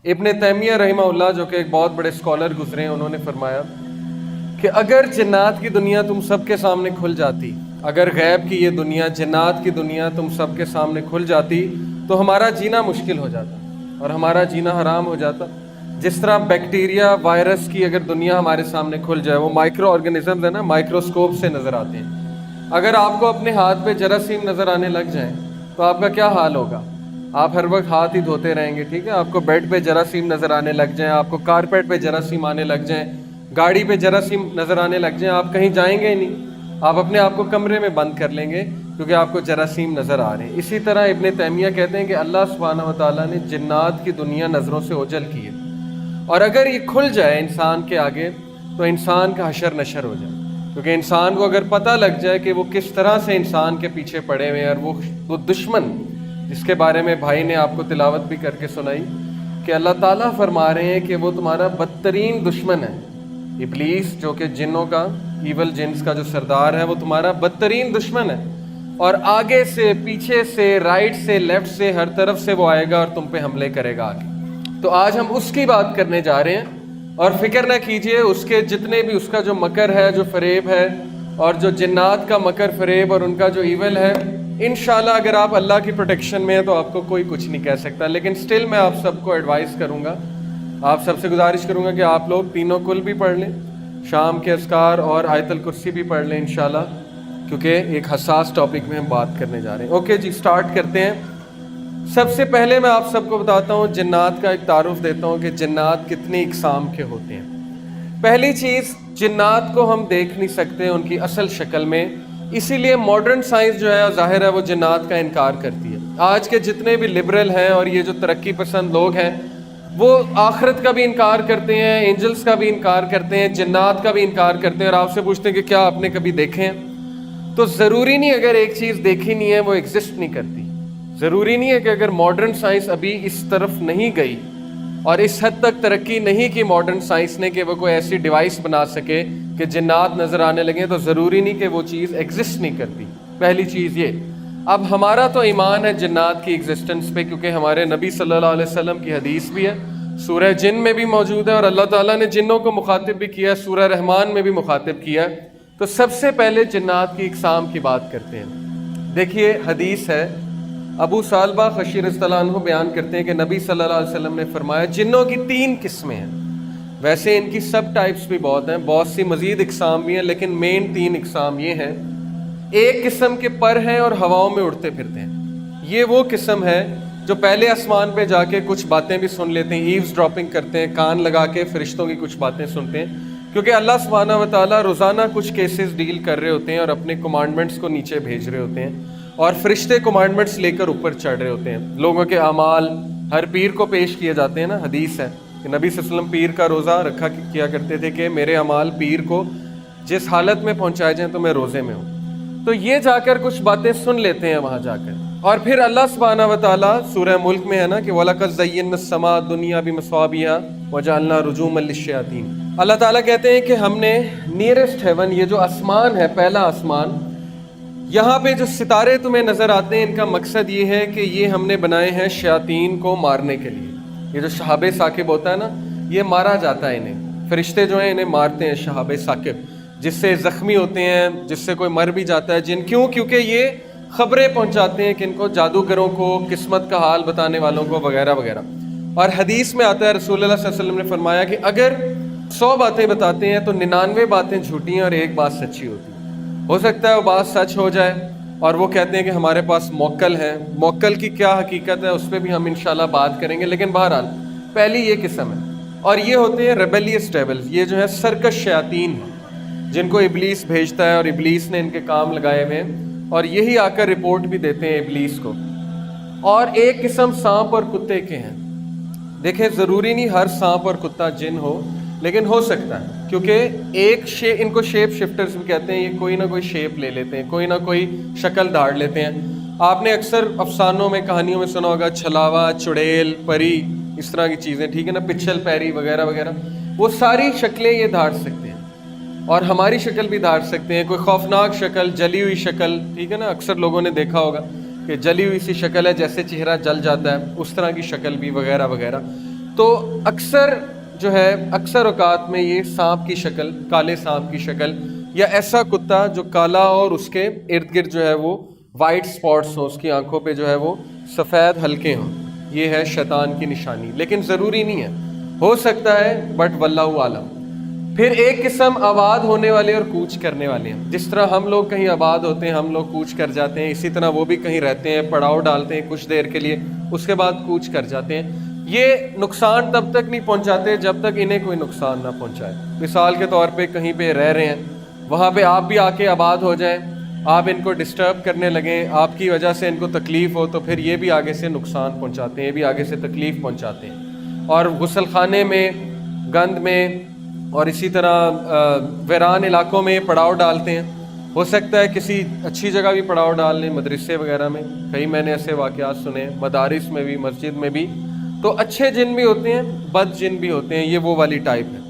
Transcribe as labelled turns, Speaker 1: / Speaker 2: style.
Speaker 1: ابن تیمیہ رحمہ اللہ جو کہ ایک بہت بڑے اسکالر گزرے ہیں، انہوں نے فرمایا کہ اگر جنات کی دنیا تم سب کے سامنے کھل جاتی، اگر غیب کی یہ دنیا، جنات کی دنیا تم سب کے سامنے کھل جاتی تو ہمارا جینا مشکل ہو جاتا اور ہمارا جینا حرام ہو جاتا۔ جس طرح بیکٹیریا، وائرس کی اگر دنیا ہمارے سامنے کھل جائے، وہ مائکرو آرگنزمز ہیں نا، مائکروسکوپ سے نظر آتے ہیں۔ اگر آپ کو اپنے ہاتھ پہ جراثیم نظر آنے لگ جائیں تو آپ کا کیا حال ہوگا؟ آپ ہر وقت ہاتھ ہی دھوتے رہیں گے، ٹھیک ہے؟ آپ کو بیڈ پہ جراثیم نظر آنے لگ جائیں، آپ کو کارپیٹ پہ جراثیم آنے لگ جائیں، گاڑی پہ جراثیم نظر آنے لگ جائیں، آپ کہیں جائیں گے ہی نہیں، آپ اپنے آپ کو کمرے میں بند کر لیں گے کیونکہ آپ کو جراثیم نظر آ رہے ہیں۔ اسی طرح ابن تیمیہ کہتے ہیں کہ اللہ سبحانہ و تعالیٰ نے جنات کی دنیا نظروں سے اوجھل کی ہے، اور اگر یہ کھل جائے انسان کے آگے تو انسان کا حشر نشر ہو جائے، کیونکہ انسان کو اگر پتہ لگ جائے کہ وہ کس طرح سے انسان کے پیچھے پڑے ہوئے ہیں، اور وہ دشمن جس کے بارے میں بھائی نے آپ کو تلاوت بھی کر کے سنائی کہ اللہ تعالیٰ فرما رہے ہیں کہ وہ تمہارا بدترین دشمن ہے، ابلیس جو کہ جنوں کا، ایول جنس کا جو سردار ہے، وہ تمہارا بدترین دشمن ہے، اور آگے سے، پیچھے سے، رائٹ سے، لیفٹ سے، ہر طرف سے وہ آئے گا اور تم پہ حملے کرے گا آگے۔ تو آج ہم اس کی بات کرنے جا رہے ہیں، اور فکر نہ کیجئے، اس کے جتنے بھی، اس کا جو مکر ہے، جو فریب ہے، اور جو جنات کا مکر فریب اور ان کا جو ایول ہے، انشاءاللہ اگر آپ اللہ کی پروٹیکشن میں ہیں تو آپ کو کوئی کچھ نہیں کہہ سکتا۔ لیکن سٹل میں آپ سب کو ایڈوائز کروں گا، آپ سب سے گزارش کروں گا کہ آپ لوگ تینوں کل بھی پڑھ لیں، شام کے اذکار اور آیت الکرسی بھی پڑھ لیں انشاءاللہ، کیونکہ ایک حساس ٹاپک میں ہم بات کرنے جا رہے ہیں۔ اوکے جی، سٹارٹ کرتے ہیں۔ سب سے پہلے میں آپ سب کو بتاتا ہوں، جنات کا ایک تعارف دیتا ہوں کہ جنات کتنی اقسام کے ہوتے ہیں۔ پہلی چیز، جنات کو ہم دیکھ نہیں سکتے ان کی اصل شکل میں، اسی لیے ماڈرن سائنس جو ہے ظاہر ہے وہ جنات کا انکار کرتی ہے۔ آج کے جتنے بھی لبرل ہیں اور یہ جو ترقی پسند لوگ ہیں، وہ آخرت کا بھی انکار کرتے ہیں، اینجلز کا بھی انکار کرتے ہیں، جنات کا بھی انکار کرتے ہیں، اور آپ سے پوچھتے ہیں کہ کیا آپ نے کبھی دیکھے ہیں؟ تو ضروری نہیں اگر ایک چیز دیکھی نہیں ہے وہ ایگزسٹ نہیں کرتی۔ ضروری نہیں ہے کہ اگر ماڈرن سائنس ابھی اس طرف نہیں گئی اور اس حد تک ترقی نہیں کی ماڈرن سائنس نے کہ وہ کوئی ایسی ڈیوائس بنا سکے کہ جنات نظر آنے لگیں، تو ضروری نہیں کہ وہ چیز ایگزسٹ نہیں کرتی۔ پہلی چیز یہ۔ اب ہمارا تو ایمان ہے جنات کی ایگزسٹنس پہ، کیونکہ ہمارے نبی صلی اللہ علیہ وسلم کی حدیث بھی ہے، سورہ جن میں بھی موجود ہے، اور اللہ تعالیٰ نے جنوں کو مخاطب بھی کیا ہے، سورہ رحمان میں بھی مخاطب کیا ہے۔ تو سب سے پہلے جنات کی اقسام کی بات کرتے ہیں۔ دیکھیے حدیث ہے، ابو ثعلبہ خشی رضی اللہ عنہ بیان کرتے ہیں کہ نبی صلی اللہ علیہ وسلم نے فرمایا جنوں کی 3 قسمیں ہیں۔ ویسے ان کی سب ٹائپس بھی بہت ہیں، بہت سی مزید اقسام بھی ہیں، لیکن مین 3 اقسام یہ ہیں۔ ایک قسم کے پر ہیں اور ہواؤں میں اڑتے پھرتے ہیں، یہ وہ قسم ہے جو پہلے آسمان پہ جا کے کچھ باتیں بھی سن لیتے ہیں، ایوز ڈراپنگ کرتے ہیں، کان لگا کے فرشتوں کی کچھ باتیں سنتے ہیں، کیونکہ اللہ سبحانہ و تعالیٰ روزانہ کچھ کیسز ڈیل کر رہے ہوتے ہیں اور اپنے کمانڈمنٹس کو نیچے بھیج رہے ہوتے ہیں، اور فرشتے کمانڈمنٹس لے کر اوپر چڑھ رہے ہوتے ہیں۔ لوگوں کے اعمال ہر پیر کو پیش کیے جاتے ہیں نا، حدیث ہے کہ نبی صلی اللہ علیہ وسلم پیر کا روزہ رکھا کیا کرتے تھے کہ میرے اعمال پیر کو جس حالت میں پہنچائے جائیں تو میں روزے میں ہوں۔ تو یہ جا کر کچھ باتیں سن لیتے ہیں وہاں جا کر، اور پھر اللہ سبحانہ و تعالیٰ سورہ ملک میں ہے نا کہ وَلَقَدْ زَيَّنَّا السَّمَاءَ الدُّنْيَا بِمَصَابِيحَ وَجَعَلْنَا رُجُومًا لِلشَّيَاطِينِ۔ اللہ تعالیٰ کہتے ہیں کہ ہم نے نیئرسٹ ہیون، یہ جو آسمان ہے، پہلا آسمان، یہاں پہ جو ستارے تمہیں نظر آتے ہیں، ان کا مقصد یہ ہے کہ یہ ہم نے بنائے ہیں شیاطین کو مارنے کے لیے۔ یہ جو شہاب ثاقب ہوتا ہے نا، یہ مارا جاتا ہے انہیں، فرشتے جو ہیں انہیں مارتے ہیں شہاب ثاقب، جس سے زخمی ہوتے ہیں، جس سے کوئی مر بھی جاتا ہے جن، کیونکہ یہ خبریں پہنچاتے ہیں کن کو؟ جادوگروں کو، قسمت کا حال بتانے والوں کو، وغیرہ وغیرہ۔ اور حدیث میں آتا ہے، رسول اللہ صلی اللہ علیہ وسلم نے فرمایا کہ اگر 100 باتیں بتاتے ہیں تو 99 باتیں جھوٹی ہیں اور ایک بات سچی ہوتی ہے۔ ہو سکتا ہے وہ بات سچ ہو جائے اور وہ کہتے ہیں کہ ہمارے پاس موکل ہے، موکل کی کیا حقیقت ہے اس پہ بھی ہم انشاءاللہ بات کریں گے، لیکن بہرحال پہلی یہ قسم ہے۔ اور یہ ہوتے ہیں ریبیلیس ڈیولز، یہ جو ہے سرکش شیاطین ہیں جن کو ابلیس بھیجتا ہے اور ابلیس نے ان کے کام لگائے ہوئے ہیں، اور یہی آ کر رپورٹ بھی دیتے ہیں ابلیس کو۔ اور ایک قسم سانپ اور کتے کے ہیں۔ دیکھیں ضروری نہیں ہر سانپ اور کتا جن ہو، لیکن ہو سکتا ہے، کیونکہ ان کو شیپ شفٹرز بھی کہتے ہیں، یہ کوئی نہ کوئی شیپ لے لیتے ہیں، کوئی نہ کوئی شکل دھاڑ لیتے ہیں۔ آپ نے اکثر افسانوں میں، کہانیوں میں سنا ہوگا چھلاوا، چڑیل، پری، اس طرح کی چیزیں، ٹھیک ہے نا، پچھل پیری وغیرہ وغیرہ، وہ ساری شکلیں یہ دھاڑ سکتے ہیں، اور ہماری شکل بھی دھاڑ سکتے ہیں۔ کوئی خوفناک شکل، جلی ہوئی شکل، ٹھیک ہے نا، اکثر لوگوں نے دیکھا ہوگا کہ جلی ہوئی سی شکل ہے، جیسے چہرہ جل جاتا ہے، اس طرح کی شکل بھی، وغیرہ وغیرہ۔ تو اکثر جو ہے اکثر اوقات میں یہ سانپ کی شکل، کالے سانپ کی شکل، یا ایسا کتا جو کالا اور اس کے ارد گرد جو ہے وہ وائٹ سپاٹس ہوں، اس کی آنکھوں پہ جو ہے وہ سفید حلقے ہوں، یہ ہے شیطان کی نشانی. لیکن ضروری نہیں ہے، ہو سکتا ہے، بٹ واللہ عالم. پھر ایک قسم آباد ہونے والے اور کوچ کرنے والے ہیں. جس طرح ہم لوگ کہیں آباد ہوتے ہیں، ہم لوگ کوچ کر جاتے ہیں، اسی طرح وہ بھی کہیں رہتے ہیں، پڑاؤ ڈالتے ہیں کچھ دیر کے لیے، اس کے بعد کوچ کر جاتے ہیں. یہ نقصان تب تک نہیں پہنچاتے جب تک انہیں کوئی نقصان نہ پہنچائے. مثال کے طور پہ کہیں پہ رہ رہے ہیں، وہاں پہ آپ بھی آ کے آباد ہو جائیں، آپ ان کو ڈسٹرب کرنے لگیں، آپ کی وجہ سے ان کو تکلیف ہو، تو پھر یہ بھی آگے سے نقصان پہنچاتے ہیں، یہ بھی آگے سے تکلیف پہنچاتے ہیں. اور غسل خانے میں، گند میں، اور اسی طرح ویران علاقوں میں پڑاؤ ڈالتے ہیں. ہو سکتا ہے کسی اچھی جگہ بھی پڑاؤ ڈال لیں، مدرسے وغیرہ میں، کئی میں نے ایسے واقعات سنے، مدارس میں بھی، مسجد میں بھی. تو اچھے جن بھی ہوتے ہیں، بد جن بھی ہوتے ہیں، یہ وہ والی ٹائپ ہے.